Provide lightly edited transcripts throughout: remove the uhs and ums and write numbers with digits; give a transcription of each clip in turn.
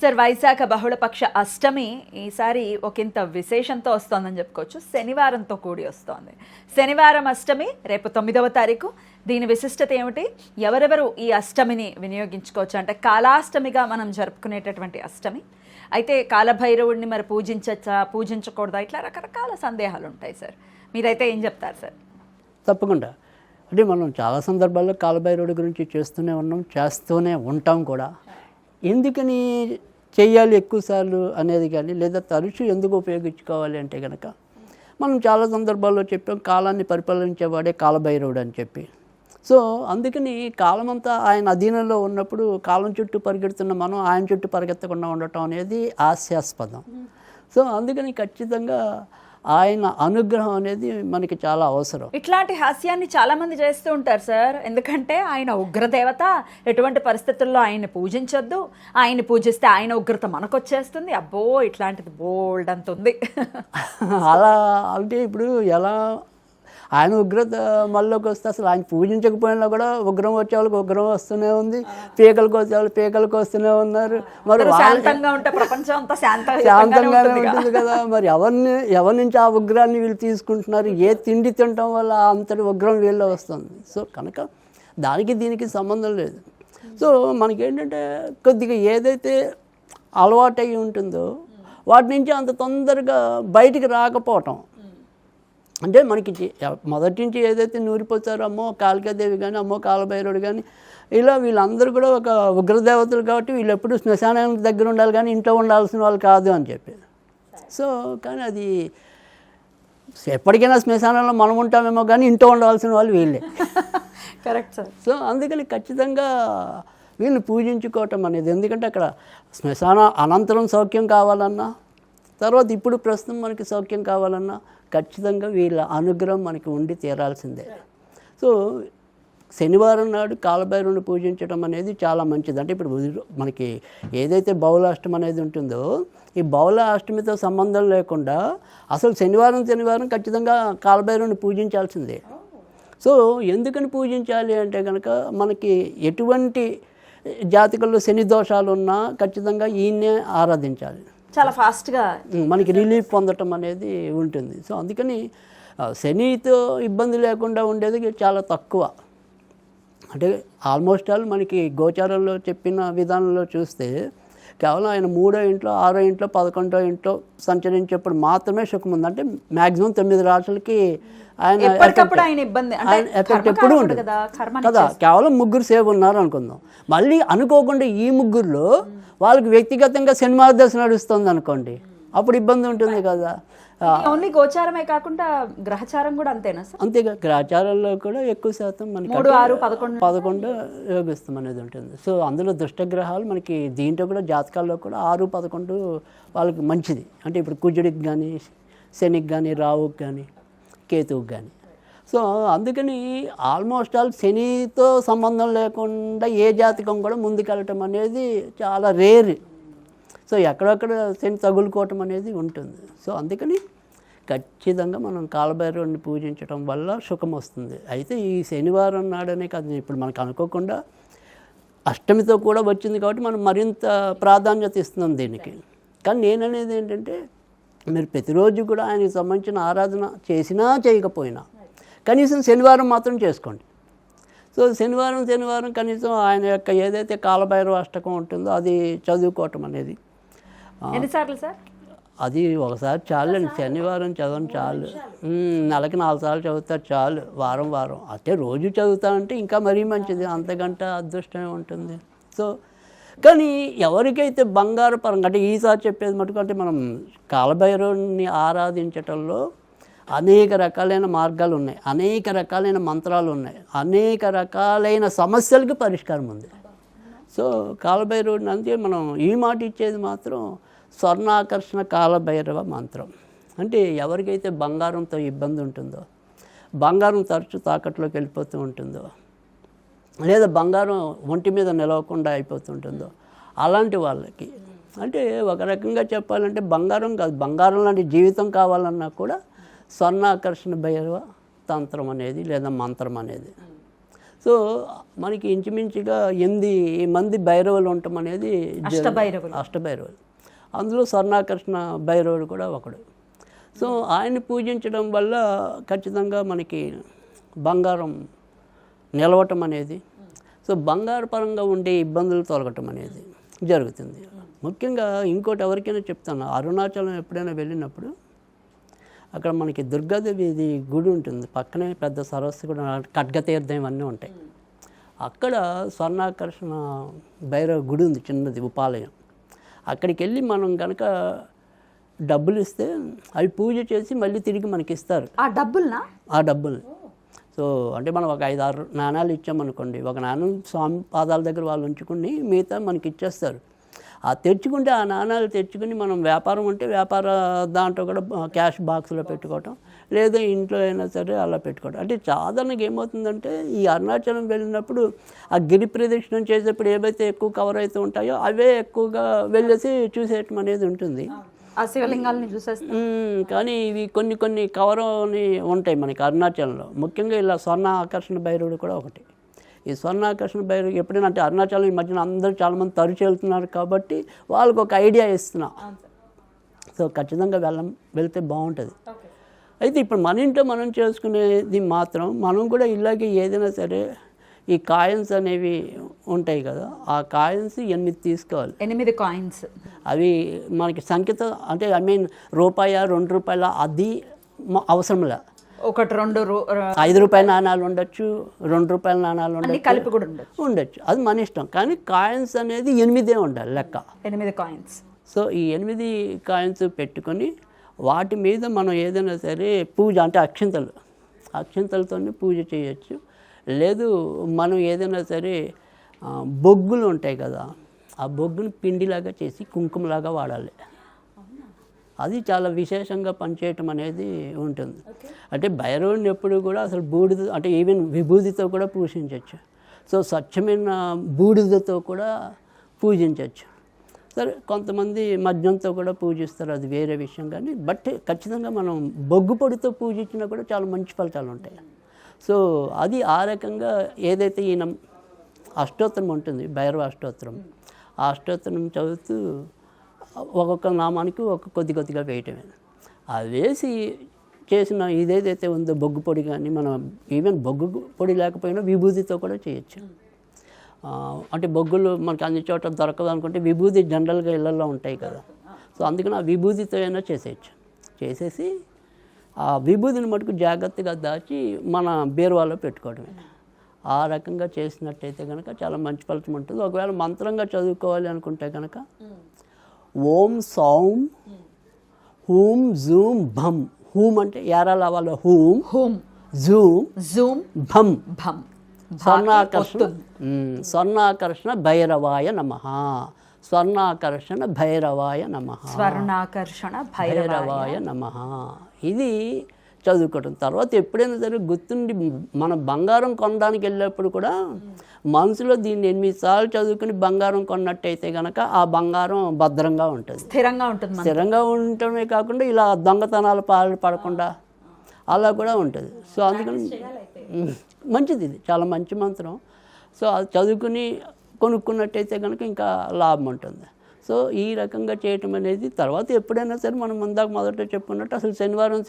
Sir వైశాఖ బహుళపక్ష అష్టమి ఈసారి ఒకంత విశేషంతో వస్తోందని చెప్పుకోవచ్చు. శనివారంతో కూడి వస్తోంది. శనివారం అష్టమి రేపు 9వ తారీఖు. దీని విశిష్టత ఏమిటి? ఎవరెవరు ఈ అష్టమిని వినియోగించుకోవచ్చు అంటే కాలాష్టమిగా మనం జరుపుకునేటటువంటి అష్టమి. అయితే కాలభైరవుడిని మరి పూజించచ్చా పూజించకూడదా ఇట్లా రకరకాల సందేహాలు ఉంటాయి సార్. మీరైతే ఏం చెప్తారు సార్? తప్పకుండా. అంటే మనం చాలా సందర్భాల్లో కాలభైరవుడి గురించి చేస్తూనే ఉంటాం కూడా. ఎందుకని చెయ్యాలి ఎక్కువసార్లు అనేది కానీ, లేదా తరచూ ఎందుకు ఉపయోగించుకోవాలి అంటే కనుక మనం చాలా సందర్భాల్లో చెప్పాం కాలాన్ని పరిపాలించేవాడే కాలభైరవుడు అని చెప్పి. సో అందుకని కాలమంతా ఆయన అధీనంలో ఉన్నప్పుడు కాలం చుట్టూ పరిగెడుతున్న మనం ఆయన చుట్టూ పరిగెత్తకుండా ఉండటం అనేది హాస్యాస్పదం. సో అందుకని ఖచ్చితంగా ఆయన అనుగ్రహం అనేది మనకి చాలా అవసరం. ఇట్లాంటి హాస్యాన్ని చాలా మంది చేస్తూ ఉంటారు సార్. ఎందుకంటే ఆయన ఉగ్రదేవత, ఎటువంటి పరిస్థితుల్లో ఆయన్ని పూజించొద్దు, ఆయన్ని పూజిస్తే ఆయన ఉగ్రత మనకు వచ్చేస్తుంది. అబ్బో ఇట్లాంటిది బోల్డ్ అంత ఉంది. అలా అంటే ఇప్పుడు ఎలా ఆయన ఉగ్రత మళ్ళీకి వస్తే అసలు ఆయన పూజించకపోయినా కూడా ఉగ్రం వచ్చే వాళ్ళకి ఉగ్రం వస్తూనే ఉంది, పీకలకు వచ్చే వాళ్ళు పీకలకు వస్తూనే ఉన్నారు. మరి శాంతంగా ఉంటే ప్రపంచం అంతా శాంతంగానే ఉంటుంది కదా. మరి ఎవరి నుంచి ఆ ఉగ్రాన్ని వీళ్ళు తీసుకుంటున్నారు? ఏ తిండి తినటం వల్ల అంతటి ఉగ్రం వీళ్ళు వస్తుంది. సో కనుక దానికి దీనికి సంబంధం లేదు. సో మనకేంటంటే కొద్దిగా ఏదైతే అలవాటు అయి ఉంటుందో వాటి నుంచి అంత తొందరగా బయటికి రాకపోవటం. అంటే మనకి మొదటి నుంచి ఏదైతే నూరిపోతారో అమ్మో కాళికాదేవి కానీ, అమ్మో కాలభైరవుడు కానీ, ఇలా వీళ్ళందరూ కూడా ఒక ఉగ్రదేవతలు కాబట్టి వీళ్ళు ఎప్పుడు శ్మశానానికి దగ్గర ఉండాలి కానీ ఇంట్లో ఉండాల్సిన వాళ్ళు కాదు అని చెప్పి. సో కానీ అది ఎప్పటికైనా శ్మశానంలో మనం ఉంటామేమో కానీ ఇంట్లో ఉండవలసిన వాళ్ళు వీళ్ళే. Correct sir. సో అందుకని ఖచ్చితంగా వీళ్ళని పూజించుకోవటం అనేది, ఎందుకంటే అక్కడ శ్మశాన అనంతరం సౌఖ్యం కావాలన్నా, తర్వాత ఇప్పుడు ప్రస్తుతం మనకి సౌఖ్యం కావాలన్నా ఖచ్చితంగా వీళ్ళ అనుగ్రహం మనకి ఉండి తీరాల్సిందే. సో శనివారం నాడు కాలభైరవుని పూజించడం అనేది చాలా మంచిది. అంటే ఇప్పుడు మనకి ఏదైతే బహుళాష్టమి అనేది ఉంటుందో ఈ బహుళ అష్టమితో సంబంధం లేకుండా అసలు శనివారం ఖచ్చితంగా కాలభైరవుని పూజించాల్సిందే. సో ఎందుకని పూజించాలి అంటే కనుక మనకి ఎటువంటి జాతకంలో శని దోషాలు ఉన్నా ఖచ్చితంగా ఈయన్నే ఆరాధించాలి. చాలా ఫాస్ట్గా మనకి రిలీఫ్ పొందటం అనేది ఉంటుంది. సో అందుకని శనితో ఇబ్బంది లేకుండా ఉండేది చాలా తక్కువ. అంటే ఆల్మోస్ట్ ఆల్ మనకి గోచారంలో చెప్పిన విధానంలో చూస్తే కేవలం ఆయన 3వ ఇంట్లో, 6వ ఇంట్లో, 11వ ఇంట్లో సంచరించేప్పుడు మాత్రమే సుఖం ఉంది. అంటే మ్యాక్సిమం 9 రాశులకి ఆయన ఎఫెక్ట్ ఎప్పుడు ఉంటుంది కదా. కేవలం 3 సేవ్ ఉన్నారు అనుకుందాం. మళ్ళీ అనుకోకుండా ఈ 3లో వాళ్ళకి వ్యక్తిగతంగా శని మార్గదర్శనం నడుస్తుంది అనుకోండి, అప్పుడు ఇబ్బంది ఉంటుంది కదా. ఓన్లీ గోచారమే కాకుండా గ్రహచారం కూడా అంతేనా సార్? అంతేగా గ్రహచారంలో కూడా ఎక్కువ శాతం మనకి 3, 6, 11 యోగిస్తాం అనేది ఉంటుంది. సో అందులో దుష్టగ్రహాలు మనకి దీంట్లో కూడా జాతకాల్లో కూడా 6, 11 వాళ్ళకి మంచిది. అంటే ఇప్పుడు కుజుడికి కానీ, శనికి కానీ, రావుకి కానీ, కేతువుకి కానీ. సో అందుకని ఆల్మోస్ట్ ఆల్ శనితో సంబంధం లేకుండా ఏ జాతకం కూడా ముందుకెళ్ళటం అనేది చాలా రేర్. సో ఎక్కడొక్కడ శని తగులుకోవటం అనేది ఉంటుంది. సో అందుకని ఖచ్చితంగా మనం కాలభైరవుడిని పూజించడం వల్ల సుఖం వస్తుంది. అయితే ఈ శనివారం నాడనే కాదు, ఇప్పుడు మనకు అనుకోకుండా అష్టమితో కూడా వచ్చింది కాబట్టి మనం మరింత ప్రాధాన్యత ఇస్తున్నాం దీనికి. కానీ నేననేది ఏంటంటే మీరు ప్రతిరోజు కూడా ఆయనకి సంబంధించిన ఆరాధన చేసినా చేయకపోయినా కనీసం శనివారం మాత్రం చేసుకోండి. సో శనివారం కనీసం ఆయన యొక్క ఏదైతే కాలభైరవ అష్టకం ఉంటుందో అది చదువుకోవటం అనేది. ఎన్నిసార్లు సార్? అది ఒకసారి చాలండి. శనివారం చదవడం చాలు. నెలకి 4 సార్లు చదువుతారు చాలు. వారం అంటే రోజు చదువుతా అంటే ఇంకా మరీ మంచిది, అంతకంటే అదృష్టమే ఉంటుంది. సో కానీ ఎవరికైతే బంగారు పరంగా అంటే ఈసారి చెప్పేది మటుకు అంటే మనం కాలభైరవుని ఆరాధించటంలో అనేక రకాలైన మార్గాలు ఉన్నాయి, అనేక రకాలైన మంత్రాలు ఉన్నాయి, అనేక రకాలైన సమస్యలకు పరిష్కారం ఉంది. సో కాలభైరవుడిని అంటే మనం ఈ మాట ఇచ్చేది మాత్రం స్వర్ణాకర్షణ కాలభైరవ మంత్రం. అంటే ఎవరికైతే బంగారంతో ఇబ్బంది ఉంటుందో, బంగారం తరచు తాకట్లోకి వెళ్ళిపోతూ ఉంటుందో, లేదా బంగారం ఒంటి మీద నిలవకుండా అయిపోతుంటుందో అలాంటి వాళ్ళకి, అంటే ఒక రకంగా చెప్పాలంటే బంగారం కాదు, బంగారం లాంటి జీవితం కావాలన్నా కూడా స్వర్ణాకర్షణ భైరవ తంత్రం అనేది లేదా మంత్రం అనేది. సో మనకి ఇంచుమించుగా 8 మంది భైరవులు ఉండటం అనేది అష్టభైరవులు. అందులో స్వర్ణాకర్షణ భైరవుడు కూడా ఒకడు. సో ఆయన్ని పూజించడం వల్ల ఖచ్చితంగా మనకి బంగారం నిలవటం అనేది, సో బంగారు పరంగా ఉండే ఇబ్బందులు తొలగటం అనేది జరుగుతుంది. ముఖ్యంగా ఇంకోటి ఎవరికైనా చెప్తాను, అరుణాచలం ఎప్పుడైనా వెళ్ళినప్పుడు అక్కడ మనకి దుర్గాదేవి గుడి ఉంటుంది, పక్కనే పెద్ద సరస్సు కూడా, ఖడ్గతీర్థం ఇవన్నీ ఉంటాయి. అక్కడ స్వర్ణాకర్షణ భైరవ గుడి ఉంది, చిన్నది ఉపాలయం. అక్కడికి వెళ్ళి మనం కనుక డబ్బులు ఇస్తే అవి పూజ చేసి మళ్ళీ తిరిగి మనకి ఇస్తారు ఆ డబ్బుల్ని. సో అంటే మనం ఒక 5-6 నాణాలు ఇచ్చామనుకోండి, ఒక నాణం స్వామి పాదాల దగ్గర వాళ్ళు ఉంచుకుని మిగతా మనకి ఇచ్చేస్తారు. ఆ తెచ్చుకుంటే ఆ నాణాలు తెచ్చుకుని మనం వ్యాపారం ఉంటే వ్యాపార దాంట్లో కూడా క్యాష్ బాక్స్లో పెట్టుకోవటం, లేదా ఇంట్లో అయినా సరే అలా పెట్టుకోవటం. అంటే సాధారణంగా ఏమవుతుందంటే ఈ అరుణాచలం వెళ్ళినప్పుడు ఆ గిరి ప్రదక్షిణం చేసేటప్పుడు ఏవైతే ఎక్కువ కవర్ అవుతూ ఉంటాయో అవే ఎక్కువగా వెళ్ళేసి చూసేయటం అనేది ఉంటుంది. ఆ శివలింగాలని చూసేస్తాం. కానీ ఇవి కొన్ని కవర్ అని ఉంటాయి మనకి అరుణాచలంలో. ముఖ్యంగా ఇలా స్వర్ణ ఆకర్షణ భైరవుడు కూడా ఒకటి. ఈ స్వర్ణ ఆకర్షణ భైరవుడు ఎప్పుడైనా అంటే అరుణాచలం ఈ మధ్యన అందరూ చాలామంది తరచు వెళ్తున్నారు కాబట్టి వాళ్ళకు ఒక ఐడియా ఇస్తున్నా. సో ఖచ్చితంగా వెళ్తే బాగుంటుంది. అయితే ఇప్పుడు మన ఇంట్లో మనం చేసుకునేది మాత్రం మనం కూడా ఇలాగే ఏదైనా సరే ఈ కాయిన్స్ అనేవి ఉంటాయి కదా, ఆ కాయిన్స్ 8 తీసుకోవాలి. 8 కాయిన్స్ అవి మనకి సంఖ్యతో అంటే రూపాయ 2 రూపాయల అది అవసరంలే. 1-2 5 రూపాయల నాణాలు ఉండొచ్చు, 2 రూపాయల నాణాలు ఉండొచ్చు, అది మన ఇష్టం. కానీ కాయిన్స్ అనేది 8 ఉండాలి లెక్క, 8 కాయిన్స్. సో ఈ 8 కాయిన్స్ పెట్టుకొని వాటి మీద మనం ఏదైనా సరే పూజ అంటే అక్షింతలతో పూజ చేయొచ్చు. లేదు మనం ఏదైనా సరే బొగ్గులు ఉంటాయి కదా, ఆ బొగ్గుని పిండిలాగా చేసి కుంకుమలాగా వాడాలి. అది చాలా విశేషంగా పనిచేయటం అనేది ఉంటుంది. అంటే భైరవుడిని ఎప్పుడు కూడా అసలు బూడిద అంటే ఈవెన్ విభూతితో కూడా పూజించవచ్చు. సో స్వచ్ఛమైన బూడిదతో కూడా పూజించవచ్చు. సరే కొంతమంది మద్యంతో కూడా పూజిస్తారు, అది వేరే విషయం. కానీ బట్ ఖచ్చితంగా మనం బొగ్గు పొడితో పూజించినా కూడా చాలా మంచి ఫలితాలు ఉంటాయి. సో అది ఆ రకంగా ఏదైతే ఈయన అష్టోత్తరం ఉంటుంది, భైరవ అష్టోత్తరం, ఆ అష్టోత్తరం చదువుతూ ఒక్కొక్క నామానికి కొద్దిగా వేయటమే. అది వేసి చేసిన ఇదేదైతే ఉందో బొగ్గు పొడి కానీ మనం ఈవెన్ బొగ్గు పొడి లేకపోయినా విభూతితో కూడా చేయొచ్చు. అంటే బొగ్గులు మనకి అన్ని చోట్ల దొరకదు అనుకుంటే విభూతి జనరల్గా ఇళ్ళల్లో ఉంటాయి కదా, సో అందుకని ఆ విభూతితో అయినా చేసేసి ఆ విభూతిని మటుకు జాగ్రత్తగా దాచి మన బీరువాలో పెట్టుకోవడమే. ఆ రకంగా చేసినట్టయితే కనుక చాలా మంచి ఫలితం ఉంటుంది. ఒకవేళ మంత్రంగా చదువుకోవాలి అనుకుంటే కనుక ఓం సౌం హూం జూం భం. హూం అంటే ఏరాలు అవ్వాలి, హూం జూం భం. స్వర్ణాకర్షణ భైరవాయ నమః. స్వర్ణాకర్షణ భైరవాయ నమః. ఇది చదువుకోవటం. తర్వాత ఎప్పుడైనా సరే గుర్తుండి మన బంగారం కొనడానికి వెళ్ళేప్పుడు కూడా మనసులో దీన్ని 8 సార్లు చదువుకుని బంగారం కొన్నట్టయితే కనుక ఆ బంగారం భద్రంగా ఉంటుంది, స్థిరంగా ఉండటమే కాకుండా ఇలా దొంగతనాలు పడకుండా అలా కూడా ఉంటుంది. సో అందుకని మంచిది, ఇది చాలా మంచి మంత్రం. సో అది చదువుకుని కొనుక్కున్నట్టయితే కనుక ఇంకా లాభం ఉంటుంది. సో ఈ రకంగా చేయటం అనేది తర్వాత ఎప్పుడైనా సరే మనం మొదట చెప్పుకున్నట్టు అసలు శనివారం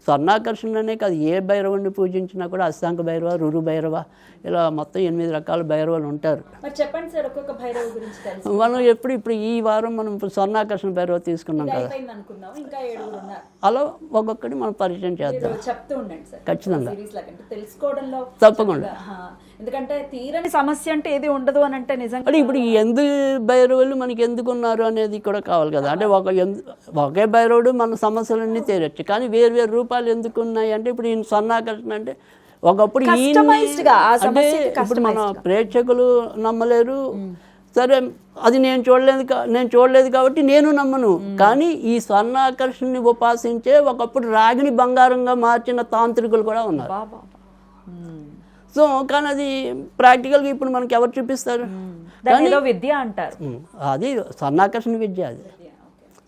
స్వర్ణాకర్షణనే కాదు, ఏ భైరవుడిని పూజించినా కూడా అష్టాంగ భైరవ, రురు భైరవ, ఇలా మొత్తం 8 రకాల భైరవులు ఉంటారు. చెప్పండి సార్ ఒక్కొక్క భైరవ గురించి. మనం ఇప్పుడు ఈ వారం మనం స్వర్ణాకర్షణ భైరవ తీసుకున్నాం కదా, అలా ఒక్కొక్కటి మనం పరిచయం చేద్దాం. ఖచ్చితంగా తప్పకుండా. ఎందుకంటే తీరని సమస్య అంటే ఏది ఉండదు అని అంటే నిజంగా అంటే ఇప్పుడు ఎందుకు భైరవులు మనకి ఎందుకున్నారు అనేది కూడా కావాలి కదా. అంటే ఒకే భైరవుడు మన సమస్యలన్నీ తీరచ్చు, కానీ వేరు రూపాలు ఎందుకు ఉన్నాయి అంటే ఇప్పుడు ఈయన స్వర్ణాకర్షణ అంటే ఒకప్పుడు అంటే ఇప్పుడు మన ప్రేక్షకులు నమ్మలేరు. సరే అది నేను చూడలేదు కాబట్టి నేను నమ్మను. కానీ ఈ స్వర్ణాకర్షణని ఉపాసించే ఒకప్పుడు రాగిని బంగారంగా మార్చిన తాంత్రికులు కూడా ఉన్నారు. సో కానీ అది ప్రాక్టికల్గా ఇప్పుడు మనకి ఎవరు చూపిస్తారు? విద్య అంటారు, అది స్వర్ణాకర్షణ విద్య. అది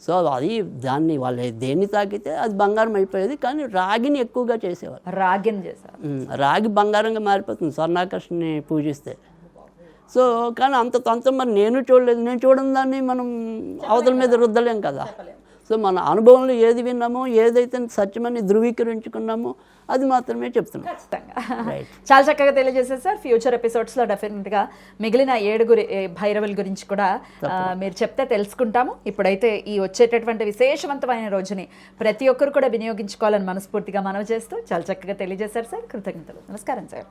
సో అది దాన్ని వాళ్ళు దేన్ని తాకితే అది బంగారం అయిపోయేది, కానీ రాగిని ఎక్కువగా చేసేవాళ్ళు. రాగిని చేశారు. రాగి బంగారంగా మారిపోతుంది స్వర్ణాకర్షణని పూజిస్తే. సో కానీ అంత మరి నేను చూడలేదు, నేను చూడని దాన్ని మనం అవతల మీద రుద్దలేం కదా. సో మన అనుభవంలో ఏది విన్నామో, ఏదైతే సత్యమని ధృవీకరించుకున్నామో అది మాత్రమే చెప్తున్నాం. ఖచ్చితంగా చాలా చక్కగా తెలియజేశారు సార్. ఫ్యూచర్ ఎపిసోడ్స్లో డెఫినెట్గా మిగిలిన 7 భైరవుల గురించి కూడా మీరు చెప్తే తెలుసుకుంటాము. ఇప్పుడైతే ఈ వచ్చేటటువంటి విశేషవంతమైన రోజుని ప్రతి ఒక్కరు కూడా వినియోగించుకోవాలని మనస్ఫూర్తిగా మనవి చేస్తూ చాలా చక్కగా తెలియజేశారు సార్. కృతజ్ఞతలు. నమస్కారం సార్.